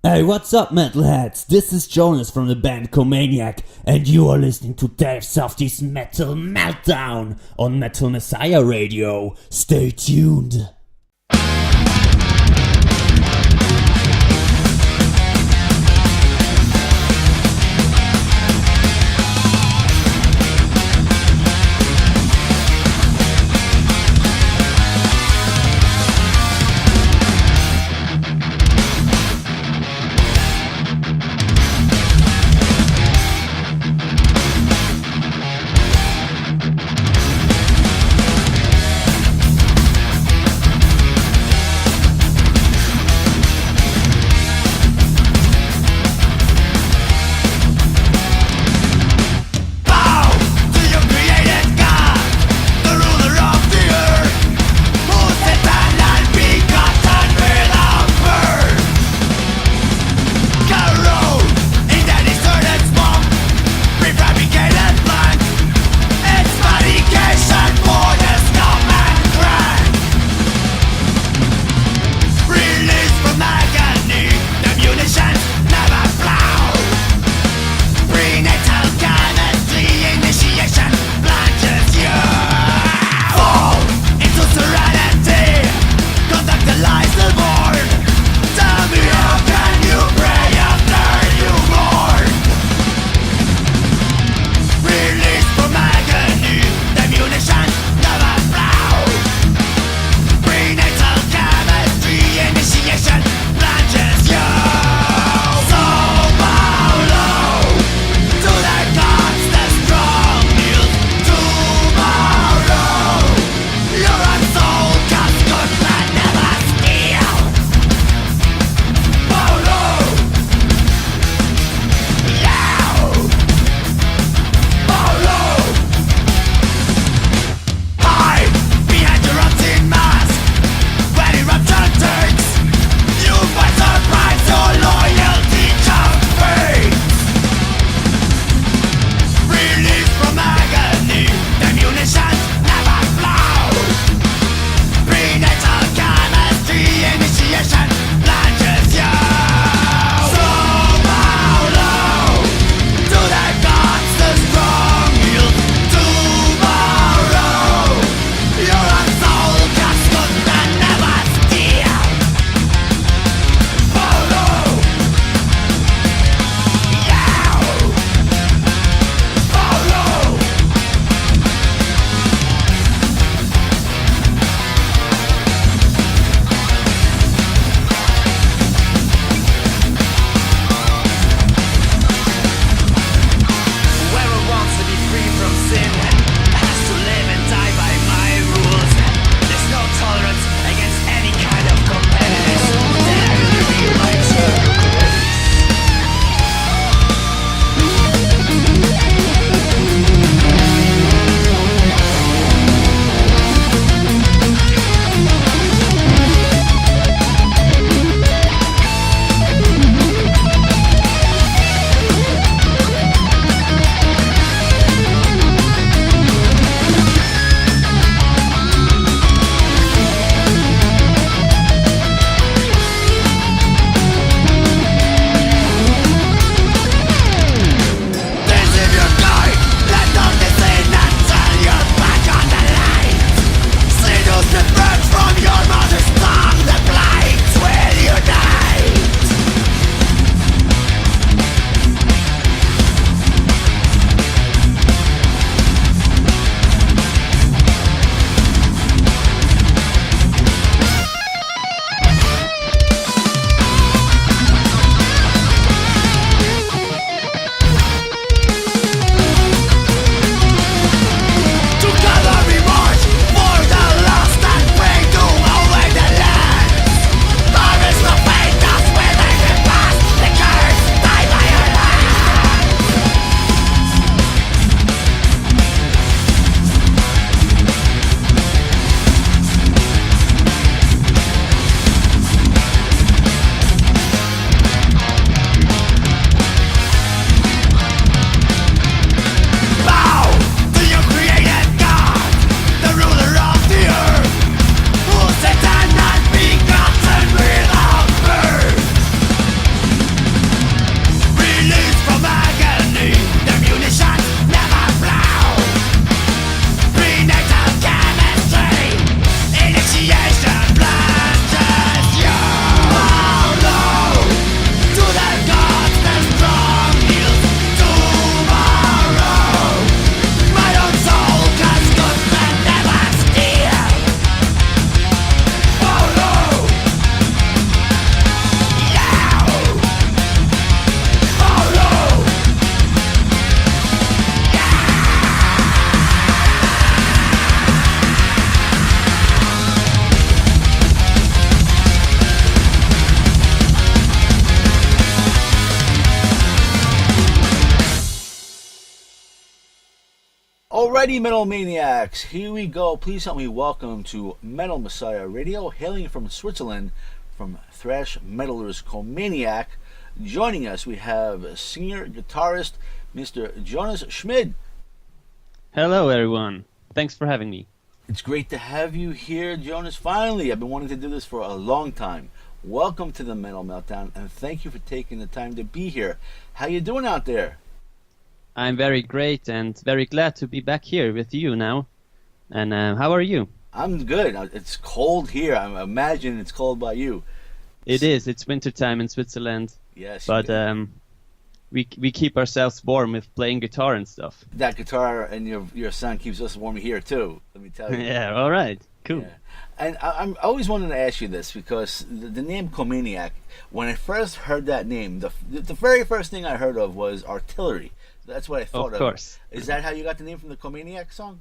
Hey, what's up, metalheads? This is Jonas from the band Comaniac, and you are listening to Dave Softee's Metal Meltdown on Metal Messiah Radio. Stay tuned. Alrighty, Metal Maniacs, here we go. Please help me welcome to Metal Messiah Radio, hailing from Switzerland, from thrash metalers Comaniac. Joining us, we have singer, guitarist, Mr. Jonas Schmid. Hello, everyone. Thanks for having me. It's great to have you here, Jonas. Finally, I've been wanting to do this for a long time. Welcome to the Metal Meltdown, and thank you for taking the time to be here. How you doing out there? I'm very great and very glad to be back here with you now. And how are you? I'm good. It's cold here. I imagine it's cold by you. It is. It's wintertime in Switzerland. Yes. But we keep ourselves warm with playing guitar and stuff. That guitar and your son keeps us warm here too, let me tell you. Yeah, all right. Cool. Yeah. And I always wanted to ask you this because the name Comaniac, when I first heard that name, the very first thing I heard of was artillery. That's what I thought of. Of course. Is that how you got the name from the Comaniac song?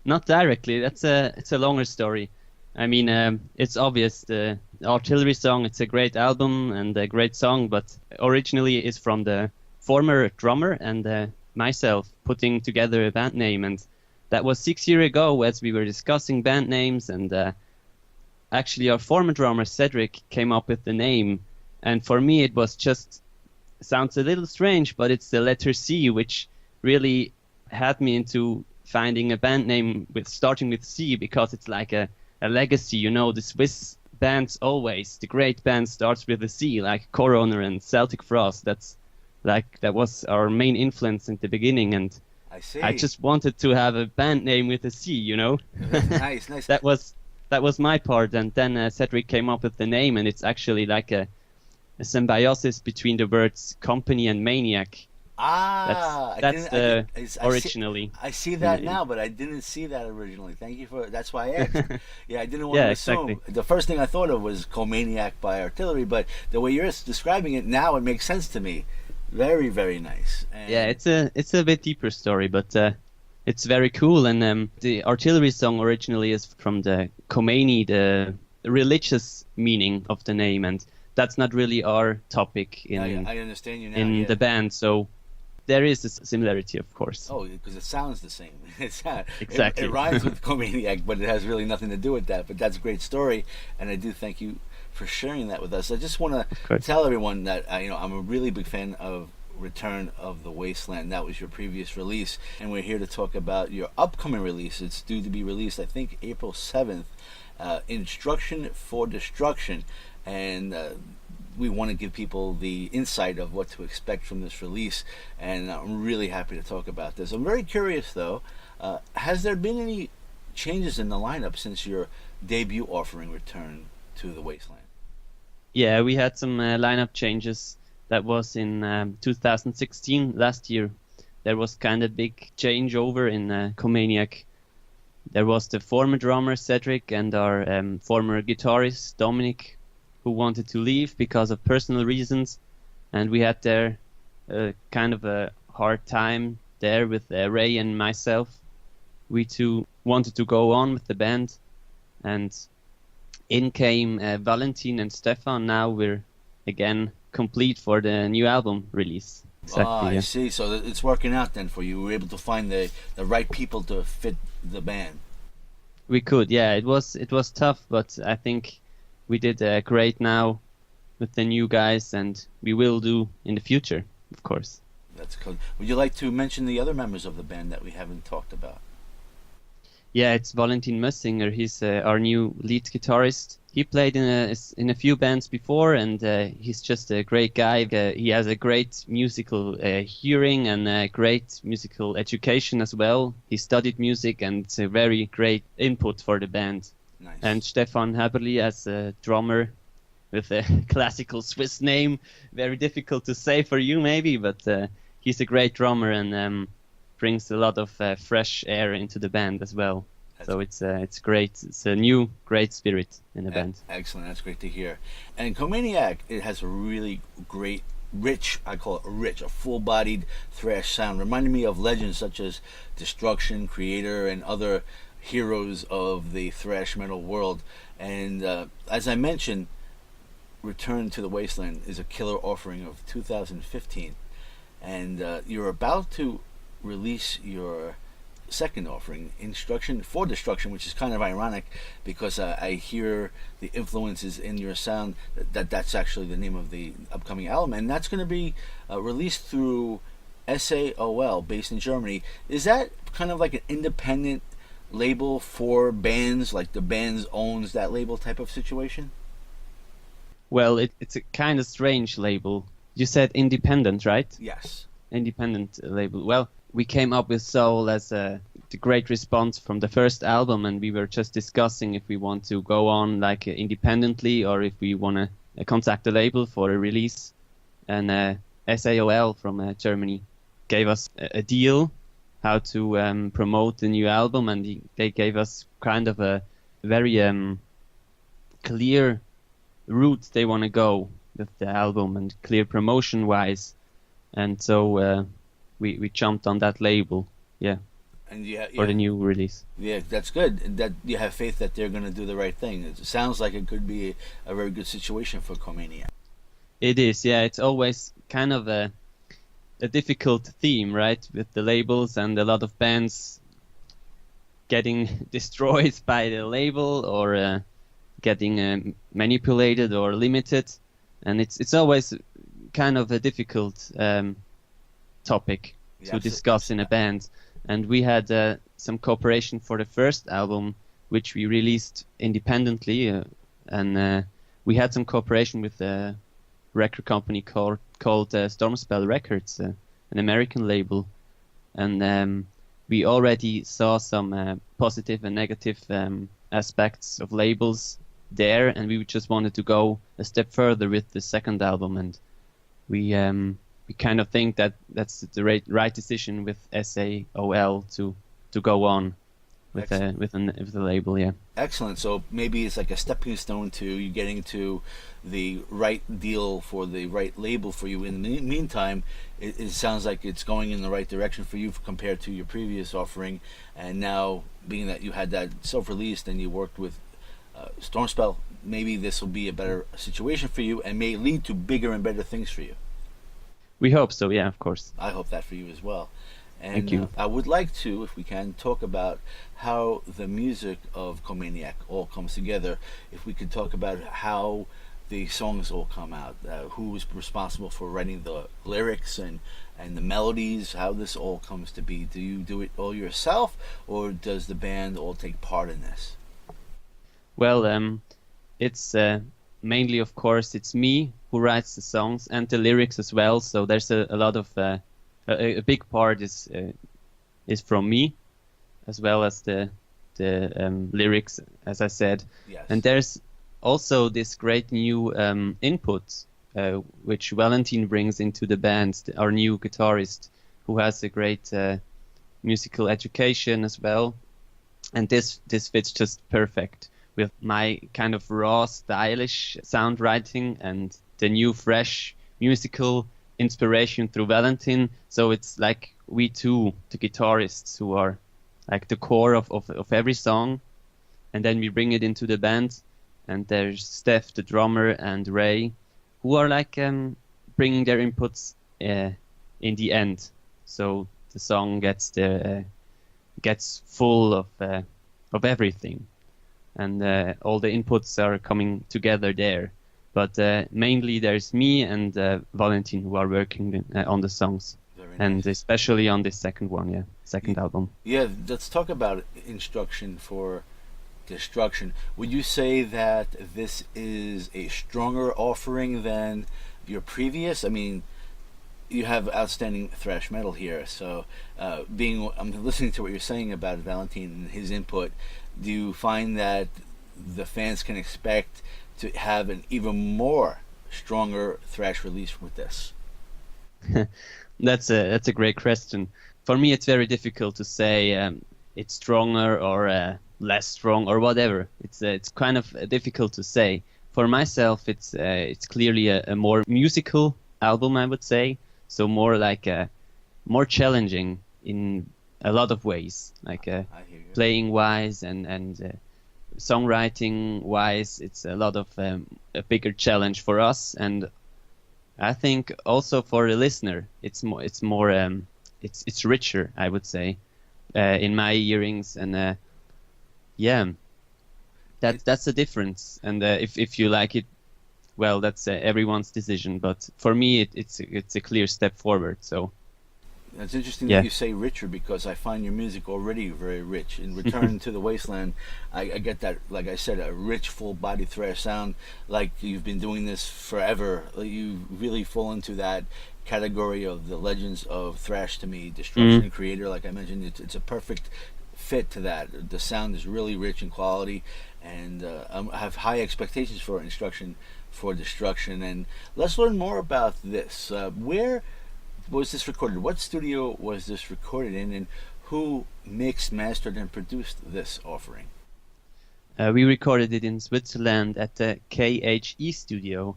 Not directly. It's a longer story. I mean, it's obvious. The artillery song, it's a great album and a great song, but originally it's from the former drummer and myself putting together a band name. And that was 6 years ago as we were discussing band names. And actually our former drummer, Cedric, came up with the name. And for me, it was just... sounds a little strange, but it's the letter C, which really had me into finding a band name starting with C, because it's like a legacy, you know. The Swiss bands always, the great band starts with a C, like Coroner and Celtic Frost. That was our main influence in the beginning, and I see. I just wanted to have a band name with a C, you know. Nice. That was my part, and then Cedric came up with the name, and it's actually like a symbiosis between the words company and maniac. That's originally. I see that now, but I didn't see that originally. Thank you for that's why I asked. Yeah, I didn't want to assume. Exactly. The first thing I thought of was Comaniac by Artillery, but the way you're describing it now, it makes sense to me. Very, very nice. And yeah, it's a bit deeper story, but it's very cool. And the Artillery song originally is from the Comani, the religious meaning of the name, and that's not really our topic in I understand you now, the band, so there is a similarity, of course. Oh, because it sounds the same. Exactly. It rhymes with Comaniac, but it has really nothing to do with that. But that's a great story, and I do thank you for sharing that with us. I just want to tell everyone that I'm a really big fan of Return of the Wasteland. That was your previous release, and we're here to talk about your upcoming release. It's due to be released, I think, April 7th, Instruction for Destruction. And we want to give people the insight of what to expect from this release, and I'm really happy to talk about this. I'm very curious, though, has there been any changes in the lineup since your debut offering Return to the Wasteland? Yeah, we had some lineup changes. That was in 2016, last year. There was kind of big changeover in Comaniac. There was the former drummer, Cedric, and our former guitarist, Dominic, who wanted to leave because of personal reasons, and we had there kind of a hard time there with Ray and myself. We two wanted to go on with the band, and in came Valentin and Stefan. Now we're again complete for the new album release. Exactly, I see. So it's working out then for you. We were able to find the right people to fit the band. We could, yeah. It was tough, but I think we did great now with the new guys, and we will do in the future, of course. That's cool. Would you like to mention the other members of the band that we haven't talked about? Yeah, it's Valentin Mössinger. He's our new lead guitarist. He played in a few bands before, and he's just a great guy. He has a great musical hearing and a great musical education as well. He studied music, and it's a very great input for the band. Nice. And Stefan Haberli as a drummer with a classical Swiss name. Very difficult to say for you maybe, but he's a great drummer and brings a lot of fresh air into the band as well. So it's great. It's a new great spirit in the band. Excellent. That's great to hear. And Comaniac, it has a really great, rich, I call it rich, a full-bodied thrash sound. Reminding me of legends such as Destruction, Creator, and other heroes of the thrash metal world. And as I mentioned, Return to the Wasteland is a killer offering of 2015. And you're about to release your second offering, Instruction for Destruction, which is kind of ironic because I hear the influences in your sound. That's actually the name of the upcoming album, and that's going to be released through SAOL, based in Germany. Is that kind of like an independent label for bands, like the band owns that label type of situation? Well, it's a kind of strange label. You said independent, right? Yes. Independent label. Well, we came up with Soul as the great response from the first album, and we were just discussing if we want to go on like independently or if we want to contact the label for a release. And SAOL from Germany gave us a deal how to promote the new album, and they gave us kind of a very clear route they want to go with the album and clear promotion wise, and so we jumped on that label, and for the new release. Yeah, that's good. That you have faith that they're going to do the right thing. It sounds like it could be a very good situation for Comaniac. It is, yeah. It's always kind of a difficult theme, right, with the labels and a lot of bands getting destroyed by the label or getting manipulated or limited, and it's always kind of a difficult topic to discuss in a band. And we had some cooperation for the first album, which we released independently, and we had some cooperation with a record company called Stormspell Records, an American label, and we already saw some positive and negative aspects of labels there, and we just wanted to go a step further with the second album, and we kind of think that that's the right decision with SAOL to go on with the label. Yeah. Excellent. So maybe it's like a stepping stone to you getting to the right deal for the right label for you. In the meantime, it sounds like it's going in the right direction for you compared to your previous offering, and now being that you had that self-released and you worked with Stormspell, maybe this will be a better situation for you and may lead to bigger and better things for you. We hope so, yeah, of course. I hope that for you as well. And thank you. I would like to, if we can, talk about how the music of Comaniac all comes together. If we could talk about how the songs all come out, who is responsible for writing the lyrics and the melodies, how this all comes to be. Do you do it all yourself, or does the band all take part in this? Well, it's mainly, of course, it's me who writes the songs and the lyrics as well. So there's a lot of a big part is from me, as well as the lyrics, as I said. Yes. And there's also this great new input which Valentin brings into the band, our new guitarist, who has a great musical education as well. And this fits just perfect with my kind of raw, stylish sound writing and the new, fresh musical inspiration through Valentin. So it's like we two, the guitarists, who are like the core of every song, and then we bring it into the band. And there's Steph, the drummer, and Ray, who are like bringing their inputs in the end. So the song gets full of everything, and all the inputs are coming together there. But mainly there's me and Valentin who are working on the songs. Very nice. And especially on this second album. Yeah, let's talk about Instruction for Destruction. Would you say that this is a stronger offering than your previous? I mean, you have outstanding thrash metal here, so I'm listening to what you're saying about Valentin and his input. Do you find that the fans can expect to have an even more stronger thrash release with this? That's a great question. For me, it's very difficult to say it's stronger or less strong or whatever. It's kind of difficult to say. For myself, it's clearly a more musical album, I would say. So more like more challenging in a lot of ways, like playing wise and songwriting wise. It's a lot of a bigger challenge for us, and I think also for the listener, it's richer, I would say. in my earrings, and yeah, that's the difference. And if you like it, well, that's everyone's decision. But for me, it's a clear step forward. So. It's interesting that you say richer, because I find your music already very rich. In Return to the Wasteland, I get that, like I said, a rich, full-body thrash sound, like you've been doing this forever. You really fall into that category of the legends of thrash to me, Destruction, Creator, like I mentioned. It's a perfect fit to that. The sound is really rich in quality, and I have high expectations for Destruction. And let's learn more about this. Where was this recorded? What studio was this recorded in, and who mixed, mastered, and produced this offering? We recorded it in Switzerland at the KHE studio.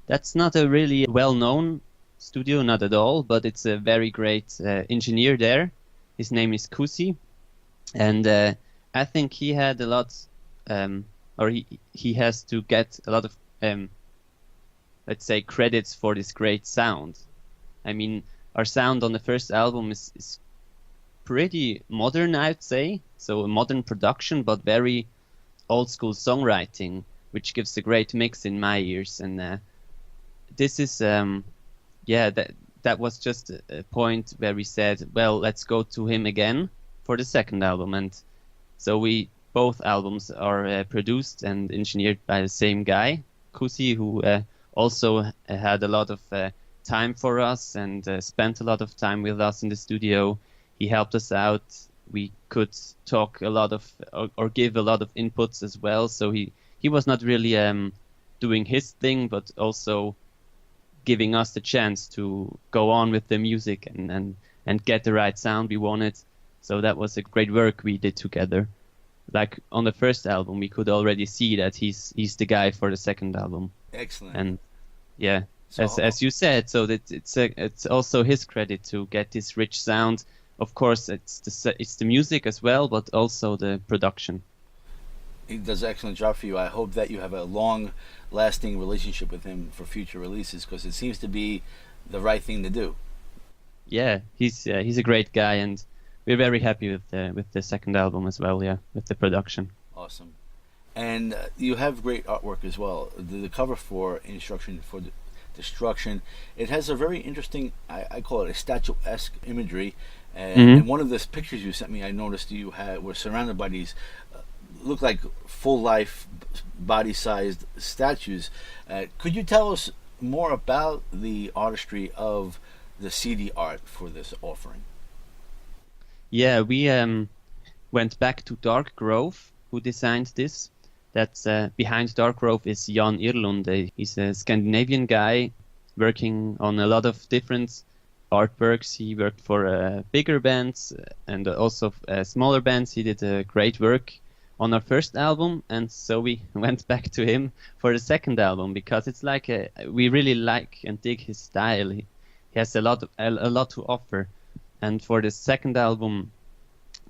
That's not a really well-known studio, not at all, but it's a very great engineer there. His name is Kusi, and I think he had a lot, or he has to get a lot of, let's say, credits for this great sound. I mean, our sound on the first album is pretty modern, I'd say. So a modern production, but very old school songwriting, which gives a great mix in my ears. And this is, that was just a point where we said, well, let's go to him again for the second album. And so both albums are produced and engineered by the same guy, Kusi, who also had a lot of time for us and spent a lot of time with us in the studio. He helped us out. We could talk a lot of or give a lot of inputs as well. So he was not really doing his thing, but also giving us the chance to go on with the music and get the right sound we wanted. So that was a great work we did together. Like on the first album, we could already see that he's the guy for the second album. Excellent. And yeah. So, as you said, so that it's also his credit to get this rich sound. Of course, it's the music as well, but also the production. He does an excellent job for you. I hope that you have a long-lasting relationship with him for future releases, because it seems to be the right thing to do. Yeah, he's a great guy, and we're very happy with the second album as well. Yeah, with the production. Awesome, and you have great artwork as well. The cover for Instruction for Destruction, it has a very interesting, I call it a statuesque imagery, and one of the pictures you sent me, I noticed you were surrounded by these look like full life body-sized statues. Could you tell us more about the artistry of the CD art for this offering? Yeah, we went back to Dark Grove, who designed this. That's behind Dark Grove is Jan Irlund. He's a Scandinavian guy working on a lot of different artworks. He worked for bigger bands and also smaller bands. He did great work on our first album, and so we went back to him for the second album, because it's like we really like and dig his style. He has a lot to offer. And for the second album,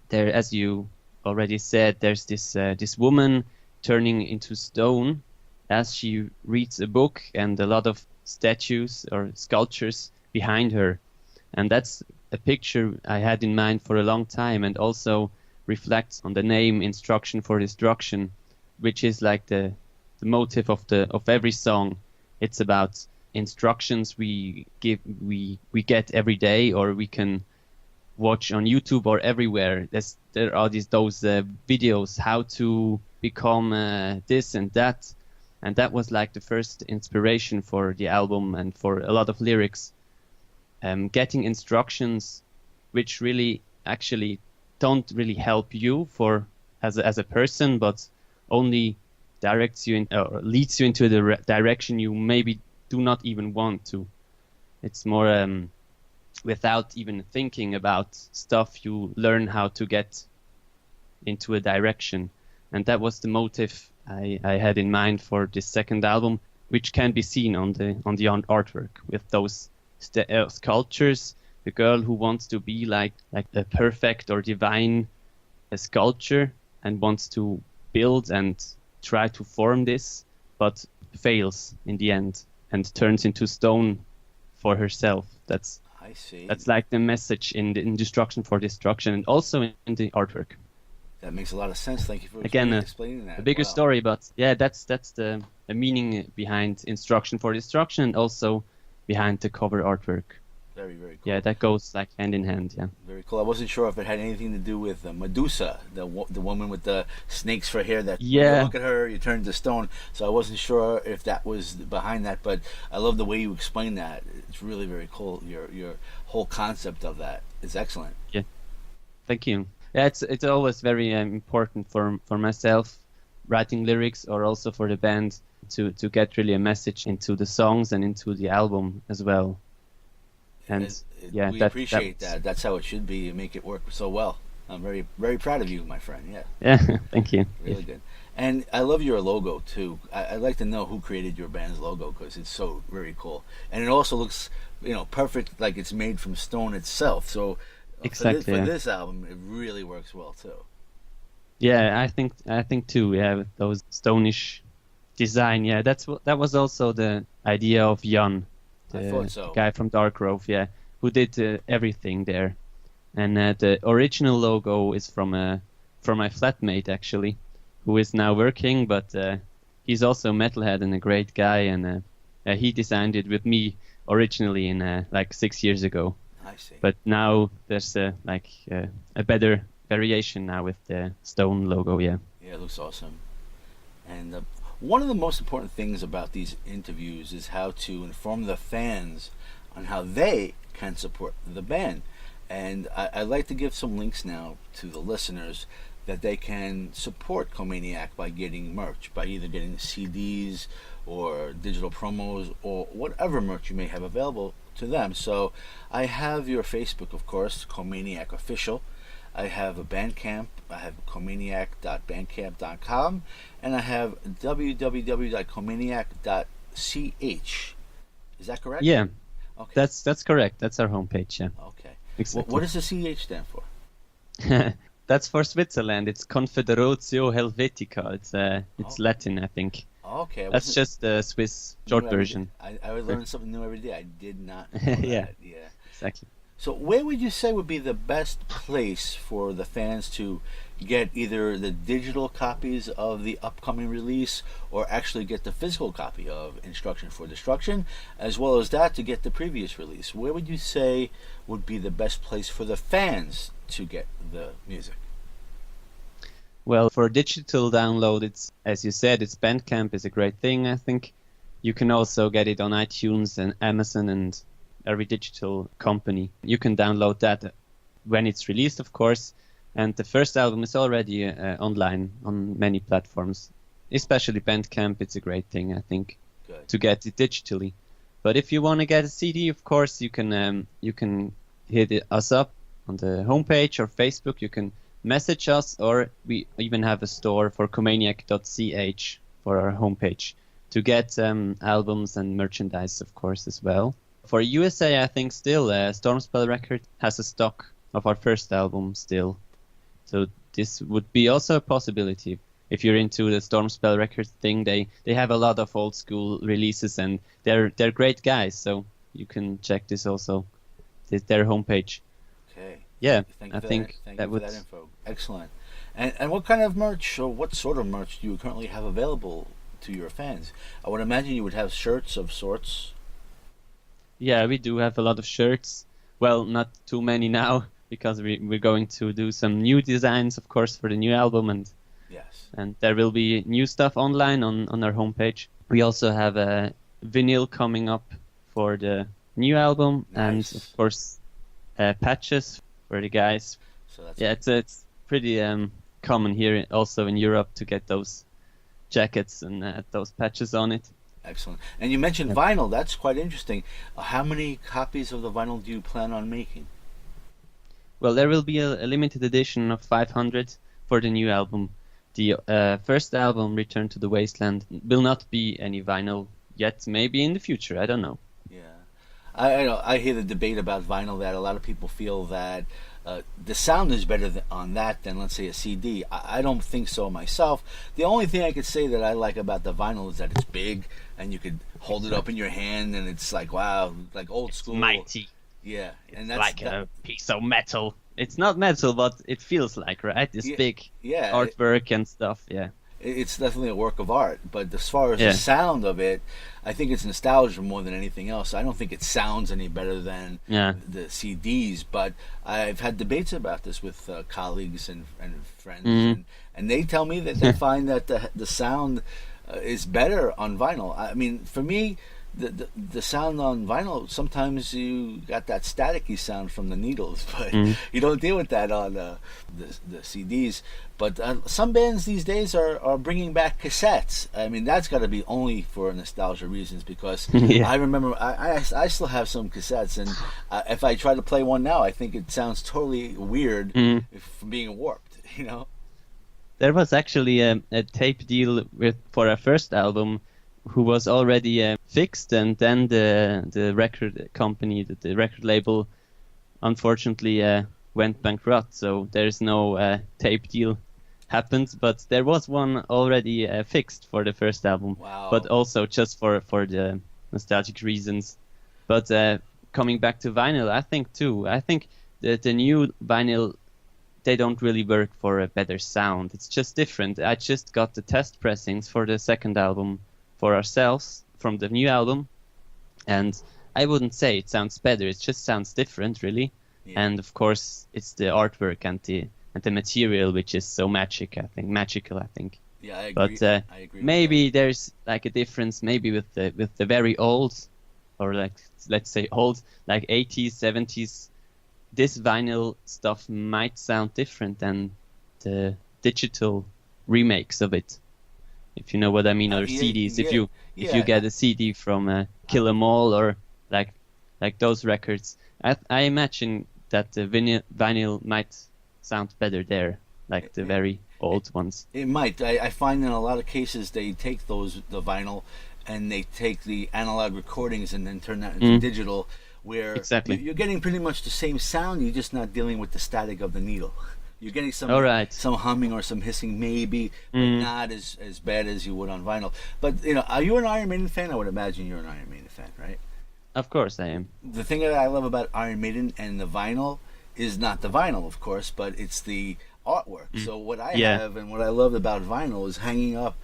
there, as you already said, there's this woman turning into stone as she reads a book, and a lot of statues or sculptures behind her. And that's a picture I had in mind for a long time, and also reflects on the name Instruction for Destruction, which is like the motive of every song. It's about instructions we get every day, or we can watch on YouTube or everywhere. There are those videos how to become this and that, and that was like the first inspiration for the album and for a lot of lyrics. Getting instructions which really actually don't really help you as a person, but only directs you or leads you into the direction you maybe do not even want to. It's more without even thinking about stuff, you learn how to get into a direction. And that was the motive I had in mind for this second album, which can be seen on the artwork with those sculptures. The girl who wants to be like a perfect or divine sculpture and wants to build and try to form this, but fails in the end and turns into stone for herself. I see. That's like the message in Destruction for Destruction, and also in the artwork. That makes a lot of sense. Thank you for explaining that. A bigger Wow. story, but yeah, that's the meaning behind Instruction for Destruction, and also behind the cover artwork. Very, very cool. Yeah, that goes like hand in hand. Yeah. Very cool. I wasn't sure if it had anything to do with Medusa, the woman with the snakes for hair. That when you look at her, you turn to stone. So I wasn't sure if that was behind that, but I love the way you explain that. It's really very cool. Your whole concept of that is excellent. Yeah. Thank you. Yeah, it's always very important for myself, writing lyrics, or also for the band to get really a message into the songs and into the album as well. And yeah, we appreciate that. That's how it should be. You make it work so well. I'm very, very proud of you, my friend. Yeah. Yeah. Thank you. Really good. And I love your logo too. I'd like to know who created your band's logo, because it's so very cool, and it also looks, perfect, like it's made from stone itself. So exactly, for this album, it really works well too. Yeah, I think too. Yeah, with those stonish design. Yeah, that was also the idea of Jan. I thought so. The guy from Dark Grove, yeah, who did everything there. And the original logo is from my flatmate, actually, who is now working, but he's also a metalhead and a great guy, and he designed it with me originally in like 6 years ago. I see. But now there's a better variation now with the stone logo, yeah. Yeah, it looks awesome. And one of the most important things about these interviews is how to inform the fans on how they can support the band. And I'd like to give some links now to the listeners that they can support Comaniac by getting merch, by either getting CDs or digital promos or whatever merch you may have available to them. So I have your Facebook, of course, Comaniac Official. I have a Bandcamp. I have comaniac.bandcamp.com, and I have www.comaniac.ch. Is that correct? Yeah. Okay. That's correct. That's our homepage, yeah. Okay. Exactly. What does the CH stand for? That's for Switzerland. It's Confederatio Helvetica. It's Latin, I think. Okay. That's just the Swiss short version. I learn something new every day. I did not know that. Yeah. Yeah. Exactly. So where would you say would be the best place for the fans to get either the digital copies of the upcoming release, or actually get the physical copy of Instruction for Destruction, as well as that to get the previous release? Where would you say would be the best place for the fans to get the music? Well, for digital download, it's, as you said, Bandcamp is a great thing, I think. You can also get it on iTunes and Amazon and every digital company. You can download that when it's released, of course. And the first album is already online on many platforms. Especially Bandcamp, it's a great thing, I think, to get it digitally. But if you want to get a CD, of course, you can hit us up on the homepage or Facebook. You can message us, or we even have a store for comaniac.ch for our homepage to get albums and merchandise, of course, as well. For USA, I think still Stormspell Records has a stock of our first album still. So this would be also a possibility. If you're into the Stormspell Records thing, they have a lot of old school releases, and they're great guys. So you can check this also, their homepage. Okay. Yeah, I think that would. That info. Excellent. And what kind of merch, or what sort of merch do you currently have available to your fans? I would imagine you would have shirts of sorts. Yeah, we do have a lot of shirts. Well, not too many now, because we're going to do some new designs, of course, for the new album, and there will be new stuff online on our homepage. We also have a vinyl coming up for the new album, and of course patches for the guys. So that's it's pretty common here, also in Europe, to get those jackets and those patches on it. Excellent. And you mentioned vinyl. That's quite interesting. How many copies of the vinyl do you plan on making? Well, there will be a limited edition of 500 for the new album. The first album, Return to the Wasteland, will not be any vinyl yet. Maybe in the future. I don't know. Yeah. I hear the debate about vinyl, that a lot of people feel that the sound is better on that than, let's say, a CD. I don't think so myself. The only thing I could say that I like about the vinyl is that it's big, and you could hold it up in your hand, and it's like, wow, like old school. Mighty. Yeah, and It's that's like a piece of metal. It's not metal, but it feels like, right? This big yeah, artwork and stuff. Yeah. it's definitely a work of art. But as far as Yeah. the sound of it, I think it's nostalgia more than anything else. I don't think it sounds any better than the CDs. But I've had debates about this with colleagues and friends, and they tell me that they find that the sound is better on vinyl. I mean, for me, the sound on vinyl, sometimes you got that staticky sound from the needles, but you don't deal with that on the CDs. But some bands these days are bringing back cassettes. I mean, that's got to be only for nostalgia reasons, because I remember I still have some cassettes, and if I try to play one now, I think it sounds totally weird from being warped, you know? There was actually a tape deal for our first album who was already fixed, and then the record company, the record label, unfortunately went bankrupt, so there's no tape deal happened, but there was one already fixed for the first album. Wow. But also just for the nostalgic reasons. But coming back to vinyl, I think the new vinyl, they don't really work for a better sound. It's just different. I just got the test pressings for the second album for ourselves from the new album, and I wouldn't say it sounds better. It just sounds different, really. Yeah. And of course, it's the artwork and the material which is so magical. I think. Yeah, I agree. But I agree maybe there's like a difference, maybe with the very old, or like let's say old, like 80s, 70s. This vinyl stuff might sound different than the digital remakes of it, if you know what I mean, or CDs. If you get a CD from Kill 'Em All or like those records, I imagine that the vinyl might sound better there, like the very old ones. It might. I find in a lot of cases they take the vinyl and they take the analog recordings and then turn that into digital, where you're getting pretty much the same sound. You're just not dealing with the static of the needle. You're getting some humming or some hissing, maybe, but not as bad as you would on vinyl. But, are you an Iron Maiden fan? I would imagine you're an Iron Maiden fan, right? Of course I am. The thing that I love about Iron Maiden and the vinyl is not the vinyl, of course, but it's the artwork. So what I have and what I love about vinyl is hanging up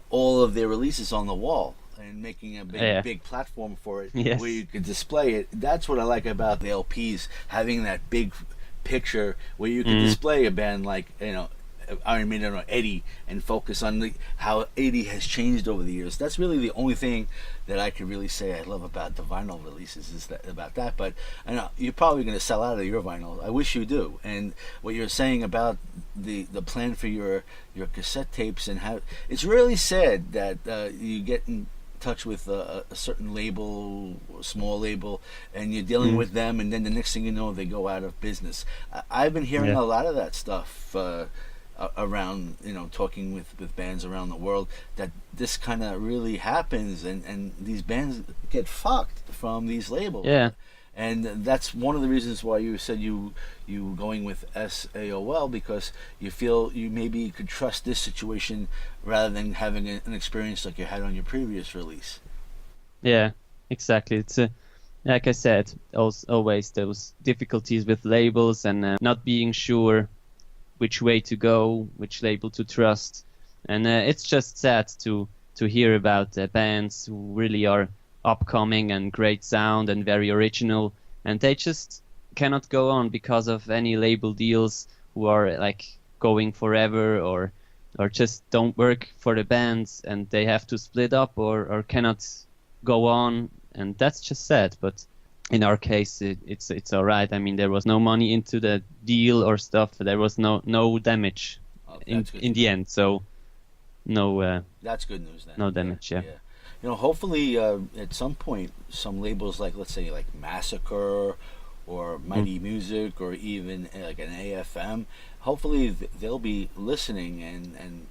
all of their releases on the wall and making a big platform for it where you could display it. That's what I like about the LPs, having that big picture where you can display a band like Iron Maiden or Eddie and focus on how Eddie has changed over the years. That's really the only thing that I could really say I love about the vinyl releases is about that. But I know you're probably going to sell out of your vinyl. I wish you do. And what you're saying about the plan for your cassette tapes and how it's really sad that you get in touch with a certain label, a small label, and you're dealing with them, and then the next thing you know, they go out of business. I've been hearing a lot of that stuff around, talking with bands around the world, that this kind of really happens, and these bands get fucked from these labels. Yeah. And that's one of the reasons why you said you going with SAOL, because you feel you maybe could trust this situation rather than having an experience like you had on your previous release. Yeah, exactly. It's like I said, always those difficulties with labels and not being sure which way to go, which label to trust, and it's just sad to hear about bands who really are upcoming and great sound and very original, and they just cannot go on because of any label deals who are like going forever or just don't work for the bands, and they have to split up or cannot go on, and that's just sad. But in our case, it's all right. I mean, there was no money into the deal or stuff. There was no damage in the end, so no. That's good news then. No damage, yeah. Hopefully at some point, some labels like, let's say, like Massacre or Mighty Music or even like an AFM, hopefully they'll be listening and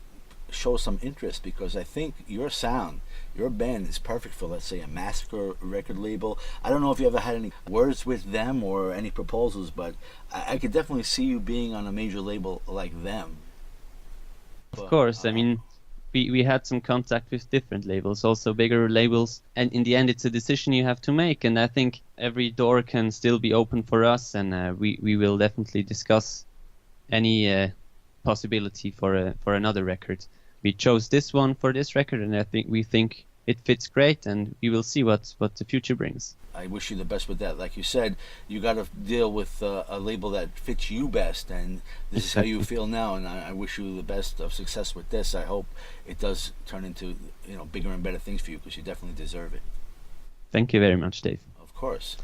show some interest, because I think your sound, your band is perfect for, let's say, a Massacre record label. I don't know if you ever had any words with them or any proposals, but I could definitely see you being on a major label like them. Of course, I mean, we had some contact with different labels, also bigger labels, and in the end it's a decision you have to make, and I think every door can still be open for us, and we will definitely discuss any possibility for another record. We chose this one for this record, and I think we think it fits great, and we will see what the future brings. I wish you the best with that. Like you said, you got to deal with a label that fits you best, and this is how you feel now. And I wish you the best of success with this. I hope it does turn into bigger and better things for you, because you definitely deserve it. Thank you very much, Dave. Of course.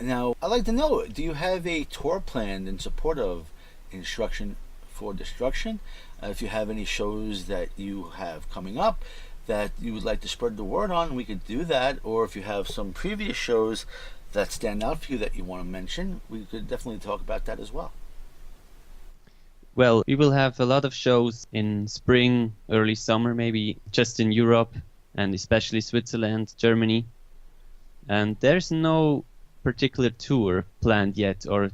Now, I'd like to know: do you have a tour planned in support of Instruction for Destruction? If you have any shows that you have coming up that you would like to spread the word on, we could do that. Or if you have some previous shows that stand out for you that you want to mention, we could definitely talk about that as well. Well, we will have a lot of shows in spring, early summer, maybe just in Europe, and especially Switzerland, Germany. And there's no particular tour planned yet or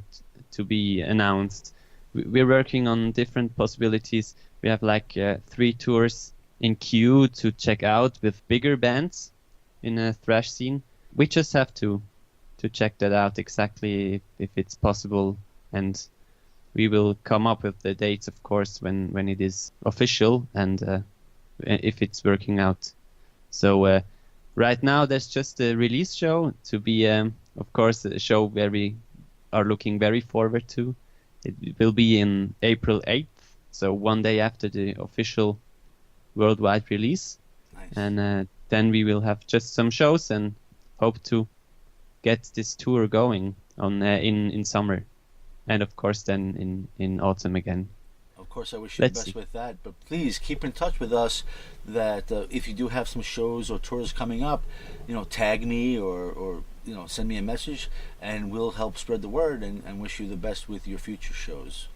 to be announced. We're working on different possibilities. We have like 3 tours in queue to check out with bigger bands in a thrash scene. We just have to check that out exactly if it's possible, and we will come up with the dates, of course, when it is official and if it's working out. So right now there's just a release show to be, of course, a show where we are looking very forward to. It will be in April 8th, so one day after the official worldwide release. Nice. And then we will have just some shows and hope to get this tour going on in summer, and of course then in autumn again. Of course, I wish you the best with that, but please keep in touch with us. That if you do have some shows or tours coming up, tag me or send me a message, and we'll help spread the word and wish you the best with your future shows.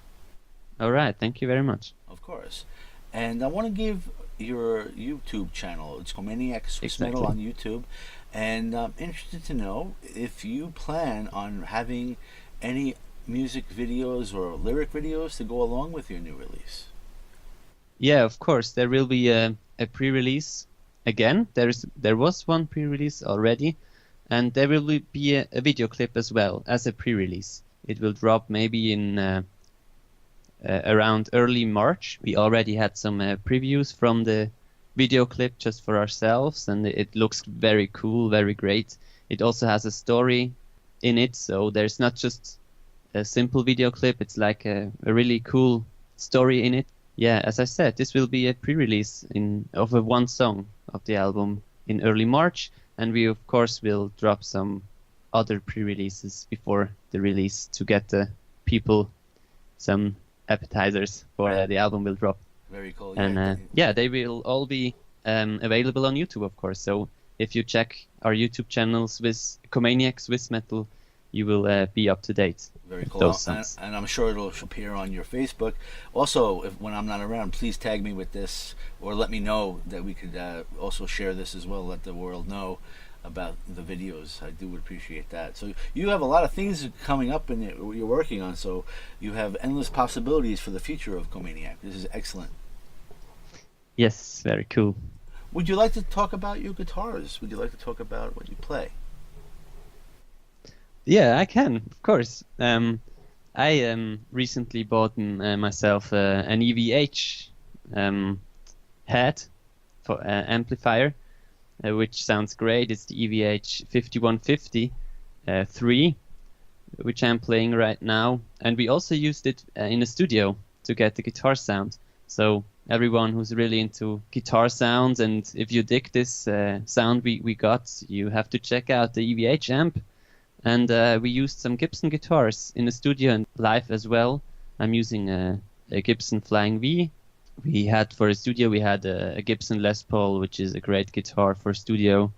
All right, thank you very much. Of course. And I want to give your YouTube channel. It's Comaniac Swiss Metal on YouTube. And I'm interested to know if you plan on having any music videos or lyric videos to go along with your new release. Yeah, of course. There will be a pre-release again. There was one pre-release already. And there will be a video clip as well as a pre-release. It will drop maybe in around early March. We already had some previews from the video clip just for ourselves, and it looks very cool, very great. It also has a story in it, so there's not just a simple video clip, it's like a really cool story in it. Yeah, as I said, this will be a pre-release of one song of the album in early March, and we of course will drop some other pre-releases before the release to get the people some appetizers for the album will drop. Very cool. And they will all be available on YouTube, of course. So if you check our YouTube channels with Comaniac Swiss Metal, you will be up to date. Very cool. And I'm sure it'll appear on your Facebook. Also, when I'm not around, please tag me with this, or let me know that we could also share this as well. Let the world know about the videos. I do appreciate that. So you have a lot of things coming up and you're working on, so you have endless possibilities for the future of Comaniac. This is excellent. Yes, very cool. Would you like to talk about your guitars? Would you like to talk about what you play? Yeah, I can, of course. I recently bought myself an EVH head for amplifier, which sounds great. It's the EVH 5150 3, which I'm playing right now. And we also used it in a studio to get the guitar sound. So everyone who's really into guitar sounds, and if you dig this sound we got, you have to check out the EVH amp. And we used some Gibson guitars in the studio and live as well. I'm using a Gibson Flying V. We had for a studio, we had a Gibson Les Paul, which is a great guitar for studio.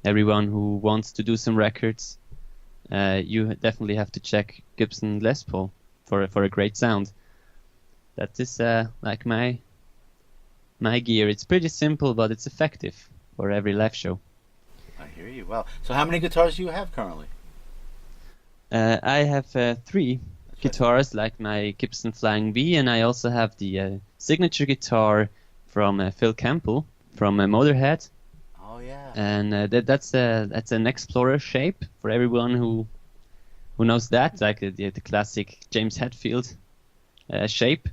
Everyone who wants to do some records, you definitely have to check Gibson Les Paul for a great sound. That is like my gear. It's pretty simple, but it's effective for every live show. I hear you. Wow. So how many guitars do you have currently? I have 3 guitars, like my Gibson Flying V, and I also have the signature guitar from Phil Campbell from Motorhead. Oh yeah. And that's an Explorer shape for everyone who knows that, like the classic James Hetfield shape.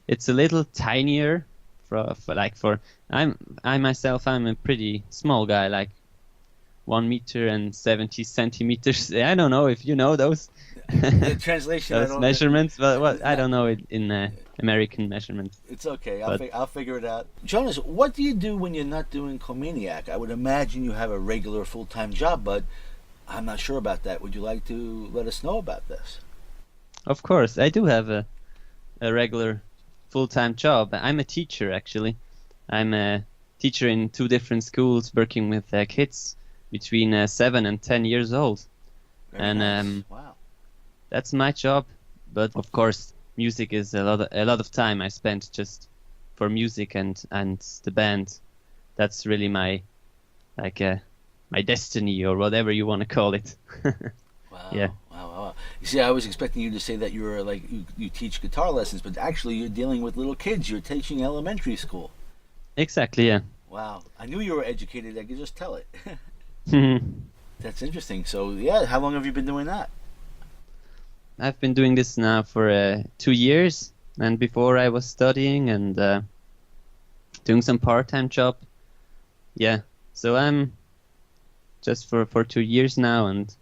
It's a little tinier I myself I'm a pretty small guy, like 1 meter and 70 centimeters. I don't know if you know those. The translation. Those measurements, but I don't know it in American measurements. It's okay. I'll figure it out. Jonas, what do you do when you're not doing Comaniac? I would imagine you have a regular full-time job, but I'm not sure about that. Would you like to let us know about this? Of course, I do have a regular full-time job. I'm a teacher, actually. I'm a teacher in 2 different schools, working with kids between 7 and 10 years old. Very nice. Wow. That's my job, but of course, music is a lot of time I spent just for music and the band. That's really my destiny, or whatever you want to call it. Wow. Yeah. Wow. You see, I was expecting you to say that you're like you teach guitar lessons, but actually you're dealing with little kids. You're teaching elementary school. Exactly, yeah. Wow. I knew you were educated. I could just tell it. That's interesting. So, yeah, how long have you been doing that? I've been doing this now for 2 years, and before I was studying and doing some part-time job. Yeah, so I'm just for 2 years now, and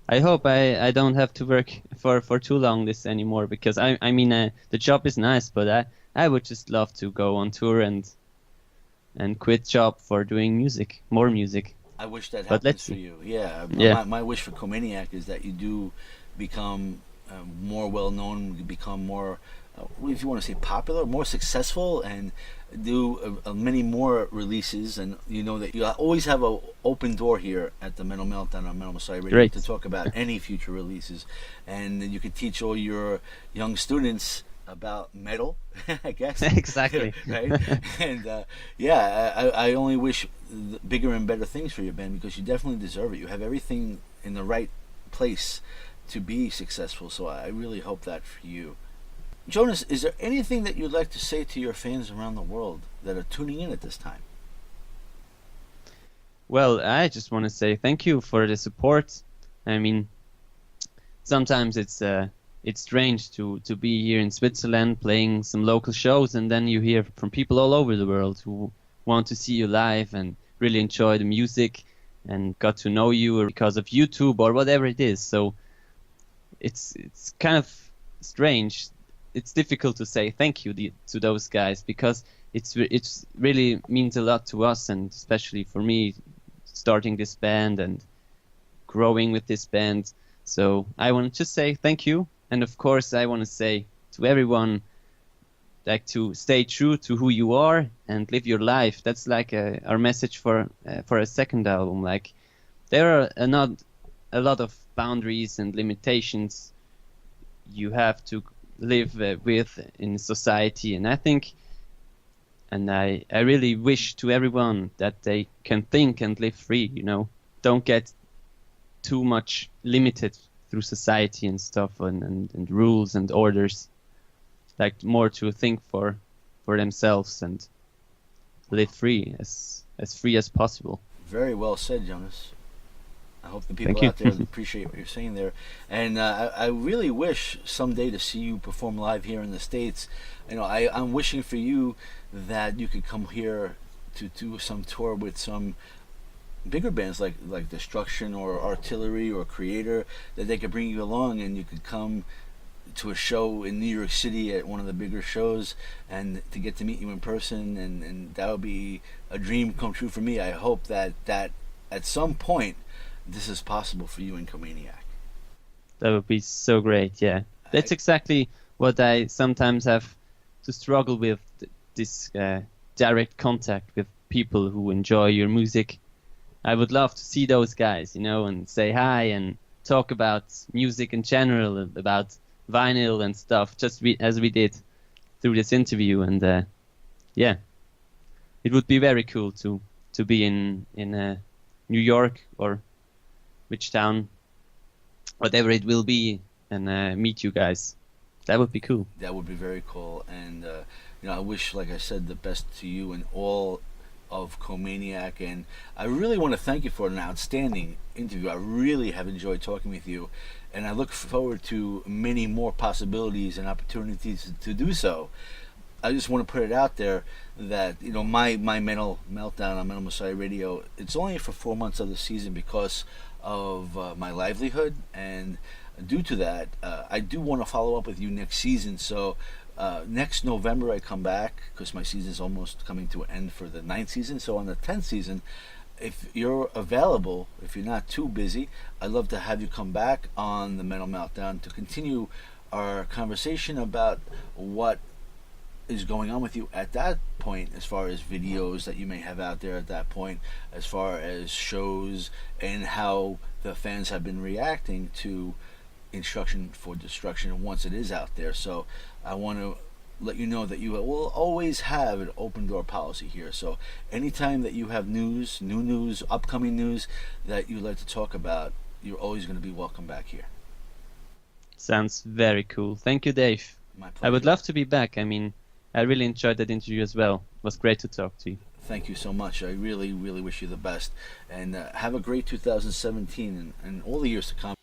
I hope I don't have to work for too long this anymore, because I mean the job is nice, but I would just love to go on tour and quit job for doing music, more music. I wish that happens for you. Yeah. My wish for Comaniac is that you do become more well-known, become more, if you want to say popular, more successful, and do many more releases. And you know that you always have an open door here at the Metal Meltdown on Metal Messiah Radio to talk about any future releases. And you can teach all your young students about metal, I guess. Exactly. Right? And I only wish bigger and better things for your band, because you definitely deserve it. You have everything in the right place to be successful, so I really hope that for you. Jonas, is there anything that you'd like to say to your fans around the world that are tuning in at this time? Well, I just want to say thank you for the support. I mean, sometimes it's strange to be here in Switzerland playing some local shows, and then you hear from people all over the world who want to see you live and really enjoy the music and got to know you because of YouTube or whatever it is. So it's kind of strange. It's difficult to say thank you to those guys, because it's really means a lot to us, and especially for me, starting this band and growing with this band. So I want to just say thank you. And of course, I want to say to everyone, like, to stay true to who you are and live your life. That's like our message for a second album. Like, there are not a lot of boundaries and limitations you have to live with in society. And I think, and I really wish to everyone that they can think and live free, you know. Don't get too much limited through society and stuff, and rules and orders. Like, more to think for themselves and live free as free as possible. Very well said, Jonas. I hope the people out there appreciate what you're saying there. And I really wish someday to see you perform live here in the States. You know, I'm wishing for you that you could come here to do some tour with some bigger bands like Destruction or Artillery or Creator, that they could bring you along and you could come to a show in New York City at one of the bigger shows, and to get to meet you in person, and that would be a dream come true for me. I hope that at some point this is possible for you in Comaniac. That would be so great, yeah. That's exactly what I sometimes have to struggle with, this direct contact with people who enjoy your music. I would love to see those guys, you know, and say hi and talk about music in general, about vinyl and stuff, just as we did through this interview. And yeah, it would be very cool to be in New York or which town, whatever it will be, and meet you guys. That would be cool. That would be very cool. And I wish, like I said, the best to you and all of Comaniac, and I really want to thank you for an outstanding interview. I really have enjoyed talking with you, and I look forward to many more possibilities and opportunities to do so. I just want to put it out there that my Metal Meltdown on Metal Messiah Radio, it's only for 4 months of the season because of my livelihood, and due to that, I do want to follow up with you next season. So next November I come back because my season is almost coming to an end for the 9th season. So on the 10th season, if you're available, if you're not too busy, I'd love to have you come back on the Metal Meltdown to continue our conversation about what is going on with you at that point, as far as videos that you may have out there at that point, as far as shows, and how the fans have been reacting to Instruction for Destruction once it is out there. So I want to let you know that you will always have an open door policy here. So anytime that you have news, new news, upcoming news that you'd like to talk about, you're always going to be welcome back here. Sounds very cool. Thank you, Dave. My pleasure. I would love to be back. I mean, I really enjoyed that interview as well. It was great to talk to you. Thank you so much. I really, really wish you the best. And have a great 2017 and all the years to come.